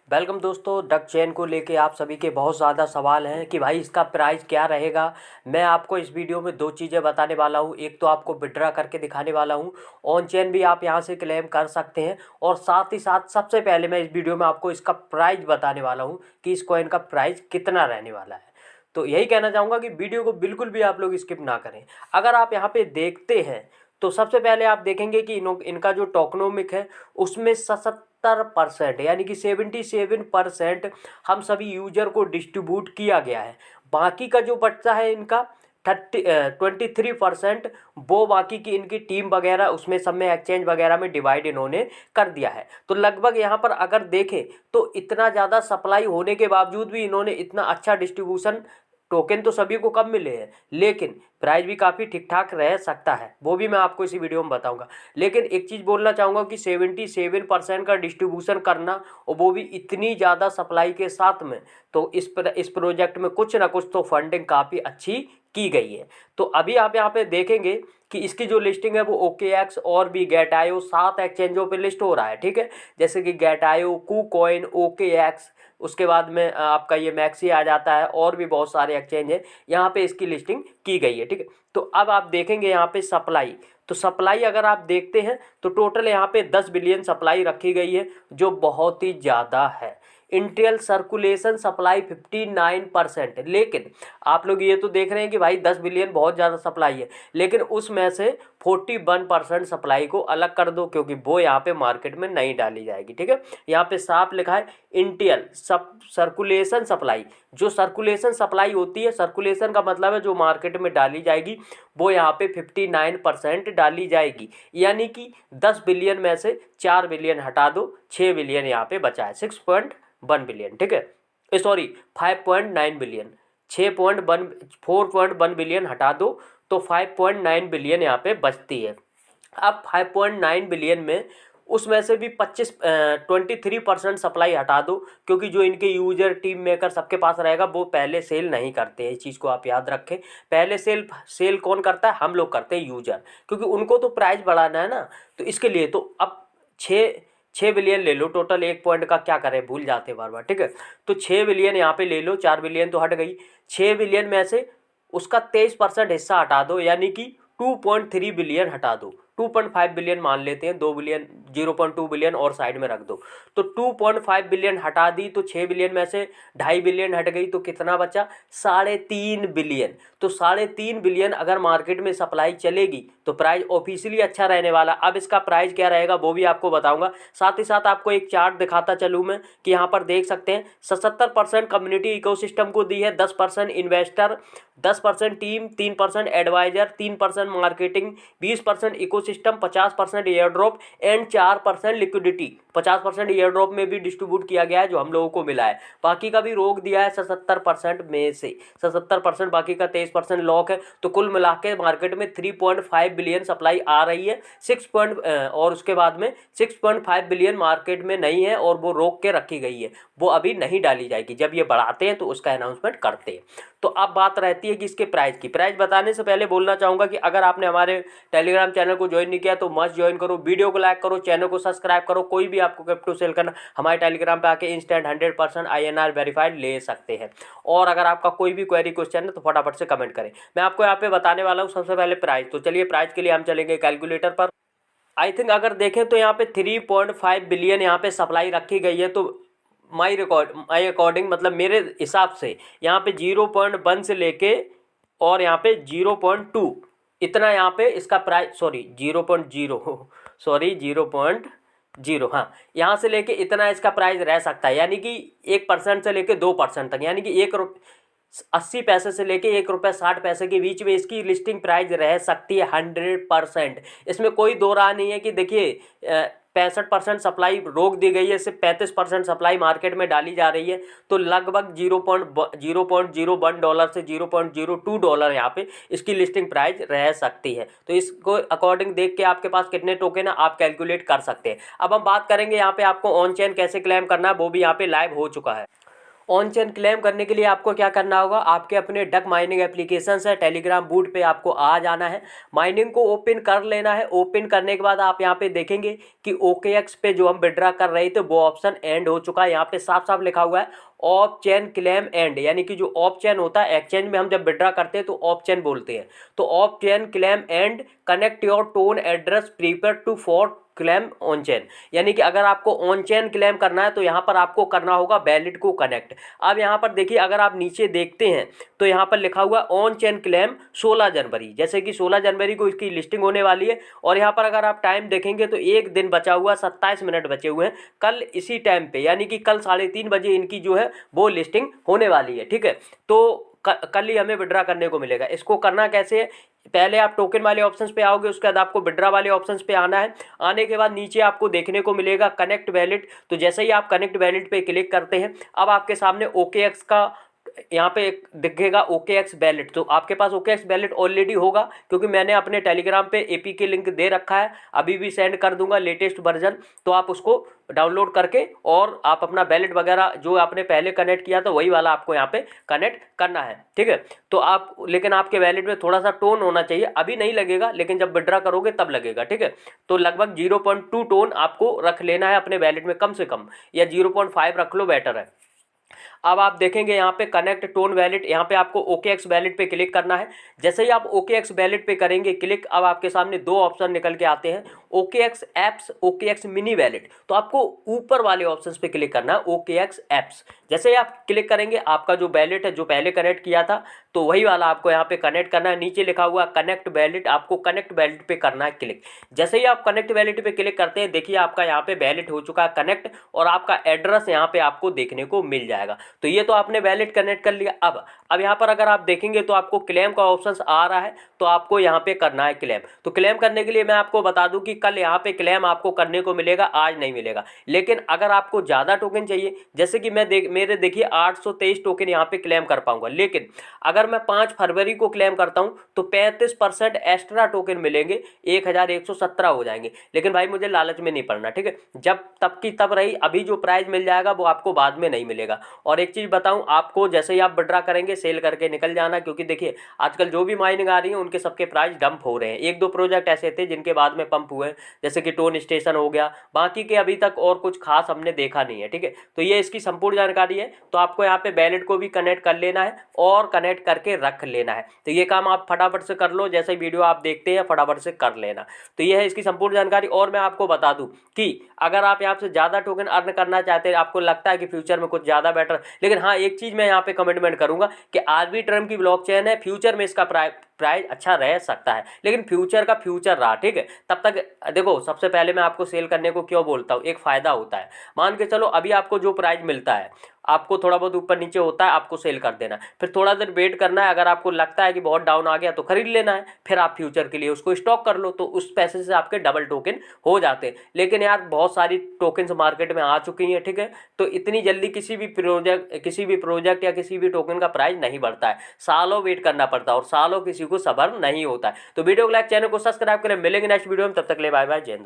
Welcome दोस्तों। Duck chain को लेके आप सभी के बहुत ज़्यादा सवाल हैं कि भाई इसका प्राइस क्या रहेगा। मैं आपको इस वीडियो में दो चीज़ें बताने वाला हूँ। एक तो आपको विड्रा करके दिखाने वाला हूँ, ऑन चेन भी आप यहाँ से क्लेम कर सकते हैं, और साथ ही साथ सबसे पहले मैं इस वीडियो में आपको इसका प्राइस बताने वाला हूँ कि इस कॉइन का प्राइस कितना रहने वाला है। तो यही कहना चाहूँगा कि वीडियो को बिल्कुल भी आप लोग स्किप ना करें। अगर आप यहाँ पे देखते हैं तो सबसे पहले आप देखेंगे कि इनका जो टोकनोमिक है उसमें 77% यानी कि 77% हम सभी यूजर को डिस्ट्रीब्यूट किया गया है। बाकी का जो बच्चा है इनका 23%, वो बाकी की इनकी टीम वगैरह उसमें सब में एक्सचेंज वगैरह में डिवाइड इन्होंने कर दिया है। तो लगभग यहाँ पर अगर देखें तो इतना ज़्यादा सप्लाई होने के बावजूद भी इन्होंने इतना अच्छा डिस्ट्रीब्यूशन, टोकन तो सभी को कम मिले हैं लेकिन प्राइस भी काफ़ी ठीक ठाक रह सकता है, वो भी मैं आपको इसी वीडियो में बताऊंगा। लेकिन एक चीज़ बोलना चाहूँगा कि 77% का डिस्ट्रीब्यूशन करना, और वो भी इतनी ज़्यादा सप्लाई के साथ में, तो इस प्रोजेक्ट में कुछ ना कुछ तो फंडिंग काफ़ी अच्छी की गई है। तो अभी आप यहाँ पे देखेंगे कि इसकी जो लिस्टिंग है वो OKX और भी गेटायो 7 एक्सचेंजों पे लिस्ट हो रहा है। ठीक है, जैसे कि गेटायो, कूकॉइन, OKX, उसके बाद में आपका ये मैक्सी आ जाता है, और भी बहुत सारे एक्सचेंज हैं यहाँ पे इसकी लिस्टिंग की गई है। ठीक है, तो अब आप देखेंगे यहाँ पे सप्लाई, तो सप्लाई अगर आप देखते हैं तो टोटल यहाँ पे 10 बिलियन सप्लाई रखी गई है, जो बहुत ही ज़्यादा है। इंटेल सर्कुलेशन सप्लाई 59%, लेकिन आप लोग ये तो देख रहे हैं कि भाई 10 बिलियन बहुत ज़्यादा सप्लाई है, लेकिन उसमें से 41% सप्लाई को अलग कर दो क्योंकि वो यहाँ पे मार्केट में नहीं डाली जाएगी। ठीक है, यहाँ पे साफ लिखा है इंटेल सर्कुलेशन सप्लाई। जो सर्कुलेशन सप्लाई होती है, सर्कुलेशन का मतलब है जो मार्केट में डाली जाएगी, वो यहाँ पे 59% डाली जाएगी। यानी कि 10 बिलियन में से 4 बिलियन हटा दो, 6 बिलियन यहाँ पे बचा है, 6.1 बिलियन। ठीक है, सॉरी 5.9 बिलियन, 4.1 बिलियन हटा दो तो 5.9 बिलियन यहाँ पे बचती है। अब 5.9 बिलियन में उसमें से भी 23% सप्लाई हटा दो, क्योंकि जो इनके यूजर, टीम मेकर सबके पास रहेगा वो पहले सेल नहीं करते हैं। इस चीज़ को आप याद रखें, पहले सेल कौन करता है? हम लोग करते हैं, यूजर, क्योंकि उनको तो प्राइस बढ़ाना है ना। तो इसके लिए तो अब 6 बिलियन ले लो टोटल, एक पॉइंट का क्या करें, भूल जाते बार बार। ठीक है, तो 6 बिलियन यहाँ पे ले लो, 4 बिलियन तो हट गई। 6 बिलियन में से उसका 23% हिस्सा हटा दो, यानी कि 2.3 बिलियन हटा दो। 2.5 बिलियन मान लेते हैं, 2 बिलियन, 0.2 बिलियन और साइड में रख दो। तो 2.5 बिलियन हटा दी तो 6 बिलियन में से 2.5 बिलियन हट गई, तो कितना बचा? 3.5 बिलियन। तो 3.5 बिलियन अगर मार्केट में सप्लाई चलेगी तो प्राइस ऑफिशियली अच्छा रहने वाला। अब इसका प्राइस क्या रहेगा वो भी आपको बताऊंगा। साथ ही साथ आपको एक चार्ट दिखाता चलूँ मैं कि यहाँ पर देख सकते हैं 77% कम्युनिटी इकोसिस्टम को दी है, 10% investor, 10% team, 3% advisor, 3% marketing, 20% ecosystem, 50% airdrop and 4% liquidity. 50% airdrop में भी डिस्ट्रीब्यूट किया गया है जो हम लोगों को मिला है। बाकी का भी रोक दिया है 77% में से, 77%, बाकी का 23% लॉक है। तो कुल मिला के मार्केट में 3.5 बिलियन सप्लाई आ रही है, और उसके बाद में 6.5 बिलियन मार्केट में नहीं है और वो रोक के रखी गई है, वो अभी नहीं डाली जाएगी। जब ये बढ़ाते हैं तो उसका अनाउंसमेंट करते हैं। तो अब बात रहती है कि इसके प्राइस की। प्राइस बताने से पहले बोलना चाहूँगा कि अगर आपने हमारे टेलीग्राम चैनल को ज्वाइन नहीं किया तो मस्ट ज्वाइन करो, वीडियो को लाइक करो, चैनल को सब्सक्राइब करो। कोई भी आपको क्रिप्टो सेल करना, हमारे टेलीग्राम पे आके इंस्टेंट 100% INR वेरीफाइड ले सकते हैं। और अगर आपका कोई भी क्वेरी क्वेश्चन है तो फटाफट से कमेंट करें। मैं आपको यहाँ पे बताने वाला हूँ सबसे पहले प्राइस। तो चलिए, प्राइस के लिए हम चलेंगे कैलकुलेटर पर। आई थिंक अगर देखें तो यहाँ पे 3.5 बिलियन यहाँ पे सप्लाई रखी गई है। तो माई अकॉर्डिंग, मतलब मेरे हिसाब से यहाँ पे 0.1 से लेके और यहाँ पे 0.2, इतना यहाँ पे इसका प्राइस, सॉरी 0.0, सॉरी 0.0, हाँ, यहाँ से लेके इतना इसका प्राइस रह सकता है। यानी कि 1% से लेके 2% तक, यानी कि 80 पैसे से लेके 1 रुपये 60 पैसे के बीच में इसकी लिस्टिंग प्राइस रह सकती है 100%। इसमें कोई दो राह नहीं है कि देखिए 65% सप्लाई रोक दी गई है, सिर्फ 35% सप्लाई मार्केट में डाली जा रही है। तो लगभग $0.01 से $0.02 यहाँ पे इसकी लिस्टिंग प्राइस रह सकती है। तो इसको अकॉर्डिंग देख के आपके पास कितने टोकन है आप कैलकुलेट कर सकते हैं। अब हम बात करेंगे यहाँ पे आपको ऑन चेन कैसे क्लेम करना है, वो भी यहाँ पे लाइव हो चुका है। ऑन चेन क्लेम करने के लिए आपको क्या करना होगा, आपके अपने डक माइनिंग एप्लीकेशन है टेलीग्राम बूट पे आपको आ जाना है, माइनिंग को ओपन कर लेना है। ओपन करने के बाद आप यहाँ पे देखेंगे कि OKX पे जो हम विड्रा कर रहे थे वो ऑप्शन एंड हो चुका है। यहाँ पे साफ साफ लिखा हुआ है ऑफ चेन क्लेम एंड, यानी कि जो ऑफ चेन होता है एक्सचेंज में हम जब विड्रा करते हैं तो ऑफ चेन बोलते हैं। तो off chain claim and connect your tone address prepare to for claim on chain, यानी कि अगर आपको ऑन चेन क्लेम करना है तो यहाँ पर आपको करना होगा वैलिड को कनेक्ट। अब यहाँ पर देखिए, अगर आप नीचे देखते हैं तो यहाँ पर लिखा हुआ ऑन चेन क्लेम 16 जनवरी, जैसे कि 16 जनवरी को इसकी लिस्टिंग होने वाली है। और यहाँ पर अगर आप टाइम देखेंगे तो एक दिन बचा हुआ, 27 मिनट बचे हुए हैं। कल इसी टाइम पे यानी कि कल 3:30 बजे इनकी जो है वो लिस्टिंग होने वाली है, ठीक है। तो कल ही हमें विड्रा करने को मिलेगा। इसको करना कैसे है, पहले आप टोकन वाले ऑप्शंस पे आओगे, उसके बाद आपको विड्रा वाले ऑप्शंस पे आना है। आने के बाद नीचे आपको देखने को मिलेगा कनेक्ट वैलेट। तो जैसे ही आप कनेक्ट वैलेट पे क्लिक करते हैं, अब आपके सामने OKX का यहाँ पे एक दिखेगा OKX वैलेट। तो आपके पास OKX वैलेट ऑलरेडी होगा, क्योंकि मैंने अपने टेलीग्राम पे APK लिंक दे रखा है, अभी भी सेंड कर दूंगा लेटेस्ट वर्जन। तो आप उसको डाउनलोड करके और आप अपना वैलेट वगैरह जो आपने पहले कनेक्ट किया था वही वाला आपको यहाँ पे कनेक्ट करना है, ठीक है। तो आप, लेकिन आपके वैलेट में थोड़ा सा टोन होना चाहिए, अभी नहीं लगेगा लेकिन जब विड्रा करोगे तब लगेगा, ठीक है। तो लगभग 0.2 टोन आपको रख लेना है अपने वैलेट में कम से कम, या 0.5 रख लो, बेटर है। अब आप देखेंगे यहाँ पे कनेक्ट टोन वैलेट, यहाँ पे आपको OKX वैलेट पे क्लिक करना है। जैसे ही आप OKX वैलेट पे करेंगे क्लिक, अब आपके सामने दो ऑप्शन निकल के आते हैं, OKX apps, OKX mini wallet. तो आपको ऊपर वाले ऑप्शन पे क्लिक करना है, OKX एप्स। जैसे ही आप क्लिक करेंगे, आपका जो वैलेट है जो पहले कनेक्ट किया था तो वही वाला आपको यहाँ पे कनेक्ट करना है। नीचे लिखा हुआ कनेक्ट वैलेट, आपको कनेक्ट वैलेट पे करना है क्लिक। जैसे ही आप कनेक्ट वैलेट पे क्लिक करते हैं, देखिए आपका यहाँ पे वैलेट हो चुका है कनेक्ट, और आपका एड्रेस यहाँ पे आपको देखने को मिल जाएगा। तो ये तो आपने वैलेट कनेक्ट कर लिया। अब यहाँ पर अगर आप देखेंगे तो आपको क्लेम का ऑप्शन आ रहा है, तो आपको यहाँ पे करना है क्लेम। तो क्लेम करने के लिए मैं आपको बता दूं कि कल यहाँ पे क्लेम आपको करने को मिलेगा, आज नहीं मिलेगा। लेकिन अगर आपको ज़्यादा टोकन चाहिए, जैसे कि मेरे देखिए 823 टोकन यहाँ पे क्लेम कर पाऊंगा, लेकिन अगर मैं 5 फरवरी को क्लेम करता हूँ तो 35% एक्स्ट्रा टोकन मिलेंगे, 1117 हो जाएंगे। लेकिन भाई मुझे लालच में नहीं पड़ना, ठीक है। जब तब की तब रही, अभी जो प्राइस मिल जाएगा वो आपको बाद में नहीं मिलेगा। और एक चीज़ बताऊं आपको, जैसे ही आप विड्रॉ करेंगे सेल करके निकल जाना, क्योंकि देखिए आजकल जो भी माइनिंग आ रही है उनके सबके प्राइस डंप हो रहे हैं। 1-2 प्रोजेक्ट ऐसे थे जिनके बाद में पंप हुए, जैसे कि टोन स्टेशन हो गया, बाकी के अभी तक और कुछ खास हमने देखा नहीं है, ठीक है। तो ये इसकी संपूर्ण जानकारी है। तो आपको यहाँ पे वैलेट को भी कनेक्ट कर लेना है और कनेक्ट करके रख लेना है। तो ये काम आप फटाफट से कर लो, जैसे वीडियो आप देखते हैं फटाफट से कर लेना। तो ये है इसकी संपूर्ण जानकारी। और मैं आपको बता दूं कि अगर आप यहाँ से ज़्यादा टोकन अर्न करना चाहते हैं, आपको लगता है कि फ्यूचर में कुछ ज़्यादा बेटर, लेकिन हाँ एक चीज़ मैं यहाँ पे कमिटमेंट करूँगा कि आर्बिट्रम की ब्लॉकचेन है, फ्यूचर में इसका प्राइस अच्छा रह सकता है, लेकिन फ्यूचर का फ्यूचर रहा, ठीक है। तब तक देखो, सबसे पहले मैं आपको सेल करने को क्यों बोलता हूँ, एक फ़ायदा होता है। मान के चलो अभी आपको जो प्राइस मिलता है, आपको थोड़ा बहुत ऊपर नीचे होता है, आपको सेल कर देना, फिर थोड़ा देर वेट करना है। अगर आपको लगता है कि बहुत डाउन आ गया तो खरीद लेना है, फिर आप फ्यूचर के लिए उसको स्टॉक कर लो, तो उस पैसे से आपके डबल टोकन हो जाते हैं। लेकिन यार बहुत सारी टोकन्स मार्केट में आ चुकी हैं, ठीक है। तो इतनी जल्दी किसी भी प्रोजेक्ट या किसी भी टोकन का प्राइस नहीं बढ़ता है, सालों वेट करना पड़ता है, और सालों किसी को सब्र नहीं होता है। तो वीडियो को लाइक, चैनल को सब्सक्राइब करें। मिलेंगे नेक्स्ट वीडियो में, तब तक ले बाय बाय, जय हिंद।